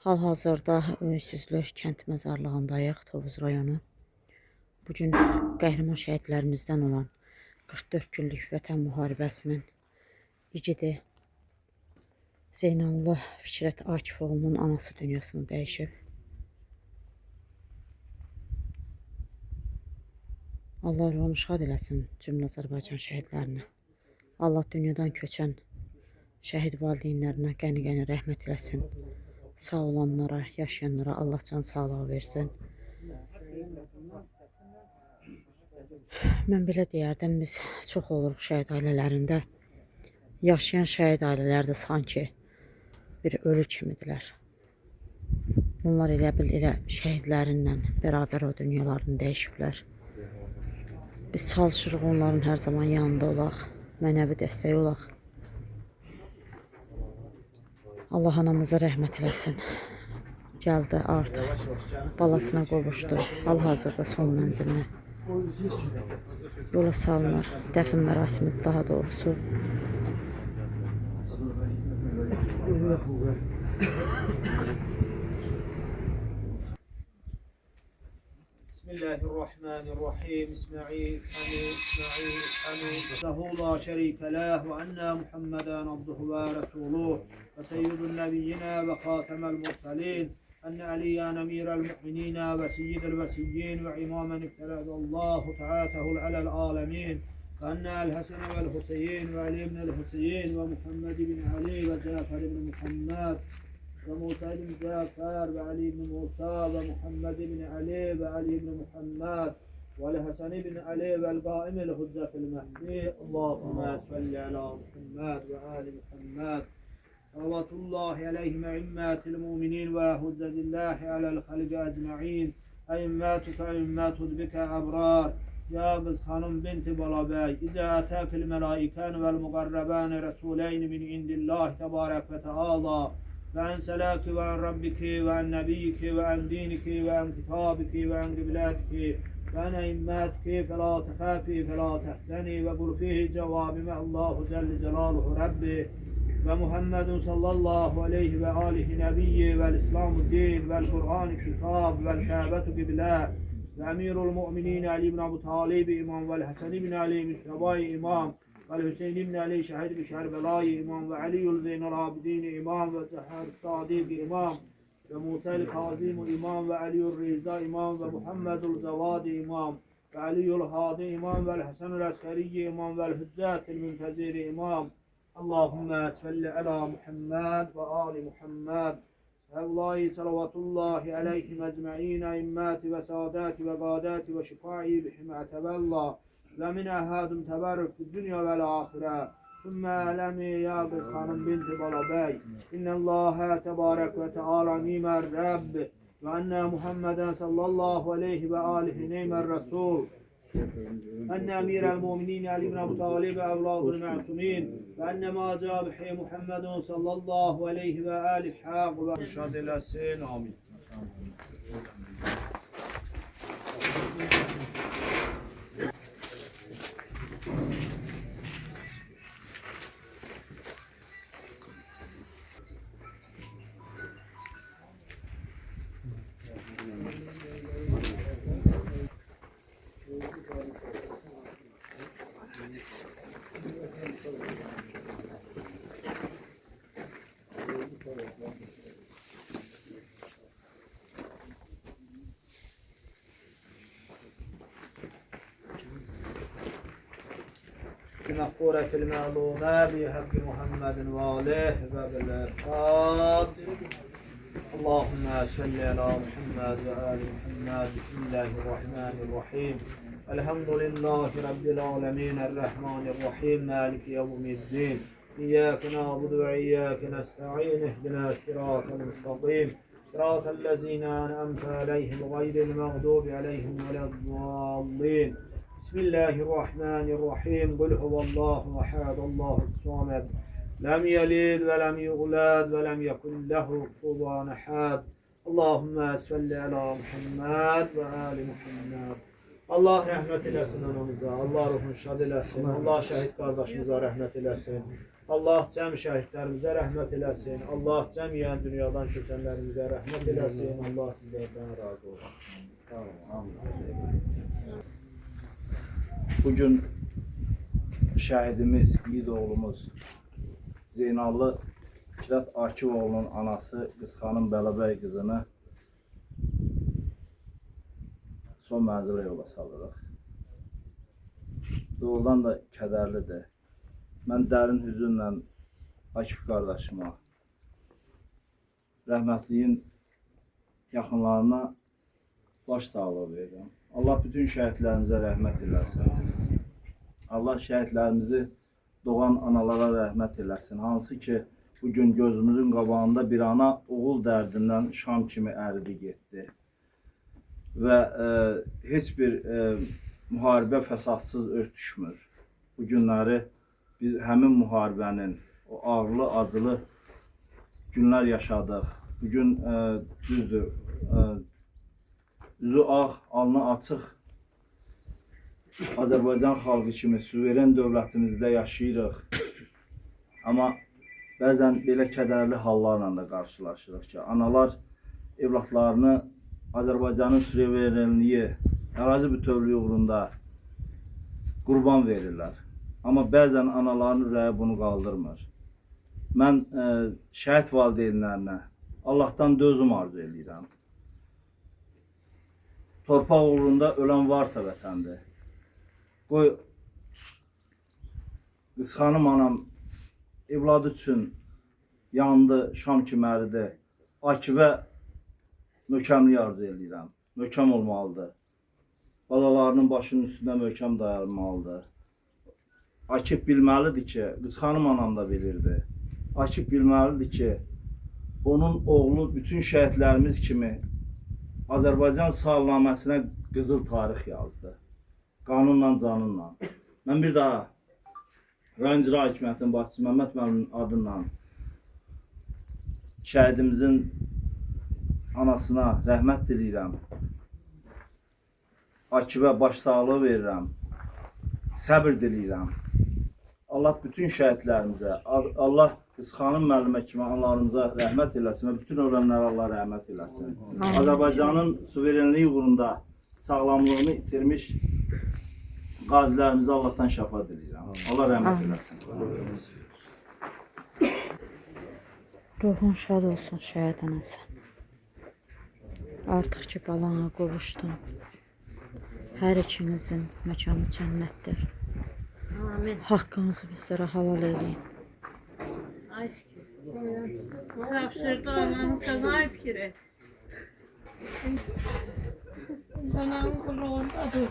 Hal-hazırda Süzlü kənd məzarlığındayıq, Tovuz rayonu. Bugün qəhrəman şəhidlərimizdən olan 44 günlük vətən müharibəsinin igidi Zeynallı Fikrət Akifoğlunun anası dünyasını dəyişib. Allah ruhunu şad eləsin cümlə Azərbaycan şəhidlərini. Allah dünyadan köçən şəhid valideynlərinə qəni-qəni rəhmət eləsin. Sağ olanlara, yaşayanlara Allah can sağlığı versin. Mən belə deyərdim, biz çox oluruq şəhid ailələrində. Yaşayan şəhid ailələri də sanki bir ölü kimidirlər. Onlar elə bil elə şəhidlərinlə bərabər o dünyalarını dəyişiblər. Biz çalışırıq onların hər zaman yanında olaq, mənəvi dəstək olaq. Allah anamıza rəhmət eləsin. Gəldi artıq, balasına qovuşdu. Hal-hazırda son mənzilinə yola salınır. Dəfn mərasimi daha doğrusu. Bismillahirrahmanirrahim. İsmail, Hamid. Lahu la şerike lah ve anna Muhammeden abduhu ve resuluh ve seyyidun nebiyyina ve khatemel mursalin. Enne aliyan emirel mu'minina ve seyyidel vesiyyin ve imamen ifteradallahu ta'atahul alel alemin. Enne el-Hasan vel-Hüseyin ve Ali ibn el-Hüseyin ve Muhammed ibn Ali ve Cafer ibn Muhammed ve Musa ibn Cafer ve Ali ibn Musa ve Muhammed ibn Ali ve Ali ibn Muhammed ve Hasan ibn Ali ve el-Qaim el-Hüccet el-Mehdi. Allahümme salli ala Muhammed ve Ali Muhammed. Salawatullahi aleyhim immatil muminin ve huzzazillahi alel halqi ecma'in. E'immatuka e'immatu bike abrar. Ya kız hanım binti Balabey, İza atakil melaiken vel mugarraban Resuleyn min indillahi tebarek ve teala ve en selaki ve en rabbiki ve en nebiyiki ve en diniki ve en kitabiki ve en kiblatiki ve en eimmatiki fe la tehafi fe la tehseni ve kul fihi cevabime Allahu Celle Celaluhu Rabbi ve Muhammedun sallallahu aleyhi ve alihi nebiyyi vel İslamu din vel Kur'an-ı kitab vel Kâbetu kibla ve emirul mu'minin Ali ibn Abu Talib imam vel Hasan ibn Ali Müştebai imam vel Hüseyin ibn Ali şehid bi Kerbelai imam ve Ali'ül Zeynel Abidin imam ve Cehar Sadik imam ve Musa'l Kazim imam ve Ali'ül Riza imam ve Muhammedul Zavadi imam ve Ali'ül Hadi imam ve Hasanul Askari imam ve Hüccetül Müntezir imam. Allahümme salli ala Muhammed ve ali Muhammed. Evlahi salavatullahi aleyhim ecma'in immati ve saadati ve gadati ve şifa'i bihime tevella ve min ehadun teberrük fi dünya vel ahire. Sümme alemi ya kız hanım binti Balabey. İnnallâhe tebarek ve teâlâ nimer Rabb ve enne Muhammeden sallallahu aleyhi ve alihi nimer Resul. أن أمير المؤمنين علي بن أبي طالب أولاد المعصومين وأن ما جاء به محمد صلى الله عليه وآله حق وإرشاد السين آمين. بمقورة المعلومة بحق محمد وآله وبالأفراد. اللهم صل على محمد وآل محمد. بسم الله الرحمن الرحيم. الحمد لله رب العالمين الرحمن الرحيم مالك يوم الدين. إياك نعبد وإياك نستعين. اهدنا الصراط المستقيم صراط الذين أنعمت عليهم غير المغضوب عليهم ولا الضالين. بسم الله الرحمن الرحيم. قل هو الله أحد الله الصمد لم يلد ولم يولد ولم يكن له كفوا أحد. اللهم صل على محمد وآل محمد. Allah rəhmət eləsin anamıza, Allah ruhunu şad eləsin, Allah şəhid qardaşımıza rəhmət eləsin. Allah cəm şəhidlərimizə rəhmət eləsin. Allah cəmiyyən dünyadan keçənlərimizə rəhmət eləsin. Allah sizlərdən razı olsun. Sağ olun. Bugün şəhidimiz, yiğit oğlumuz Zeynallı Fikrət Akivoğlu'nun anası Qızxanım Bələbəy qızını son mənzilə yola salırıq. Doğrudan da kədərlidir. Mən dərin hüzünlə Akif qardaşıma, rəhmətliyin yaxınlarına baş sağlığı verirəm. Allah bütün şəhidlərimizə rəhmət eləsin. Allah şəhidlərimizi doğan analara rəhmət eləsin. Hansı ki, bugün gözümüzün qabağında bir ana oğul dərdindən şam kimi əridi getdi. Və heç bir müharibə fəsadsız örtüşmür. Bu günləri biz həmin müharibənin o ağırlı, acılı günlər yaşadıq. Bugün düzdür, üzü ağ, alnı açıq Azərbaycan xalqı kimi suveren dövlətimizdə yaşayırıq. Amma bəzən belə kədərli hallarla da qarşılaşırıq ki, analar evlatlarını Azərbaycanın suverenliyi, ərazi bütövlüyü uğrunda qurban verirlər. Amma bəzən anaların ürəyi bunu qaldırmır. Mən şəhid valideynlərinə Allahdan dözüm arzu edirəm. Torpaq uğrunda ölən varsa vətəndir. Qoy Qızxanım anam evladı üçün yandı, şam kimi əridi. Akifə möhkəmlik arzu edirəm. Möhkəm olmalıdır. Balalarının başının üstündə möhkəm dayanmalıdır. Akif bilməlidir ki, Qızxanım anam da bilirdi. Akif bilməlidir ki, onun oğlu bütün şəhidlərimiz kimi Azərbaycan salnaməsinə qızıl tarix yazdı. Qanunla, canınla. Mən bir daha rayon icra hakimiyyətinin başçısı Məmməd müəllimin adından şəhidimizin anasına rəhmət diləyirəm. Akifə başsağlığı verirəm. Səbir diləyirəm. Allah bütün şəhidlərimizə, Allah Qızxanım müəllimə kimi analarımıza rəhmət eləsin və bütün ölənlərə Allah rəhmət eləsin. Azərbaycanın suverenliyi uğrunda sağlamlığını itirmiş qazilərimizə Allahdan şəfa diləyirəm. Allah rəhmət eləsin. Ruhun şad olsun şəhid anası. Artıq ki balana qovuşdun. Hər ikinizin məkanı cənnətdir. Amin. Haqqınızı bizlərə halal eyleyin. Ay fikir. Tapşırdı anamı sana ay fikir et. Anamın kuluğunda dur.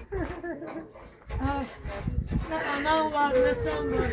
Ay. Ne anam var ne sen var.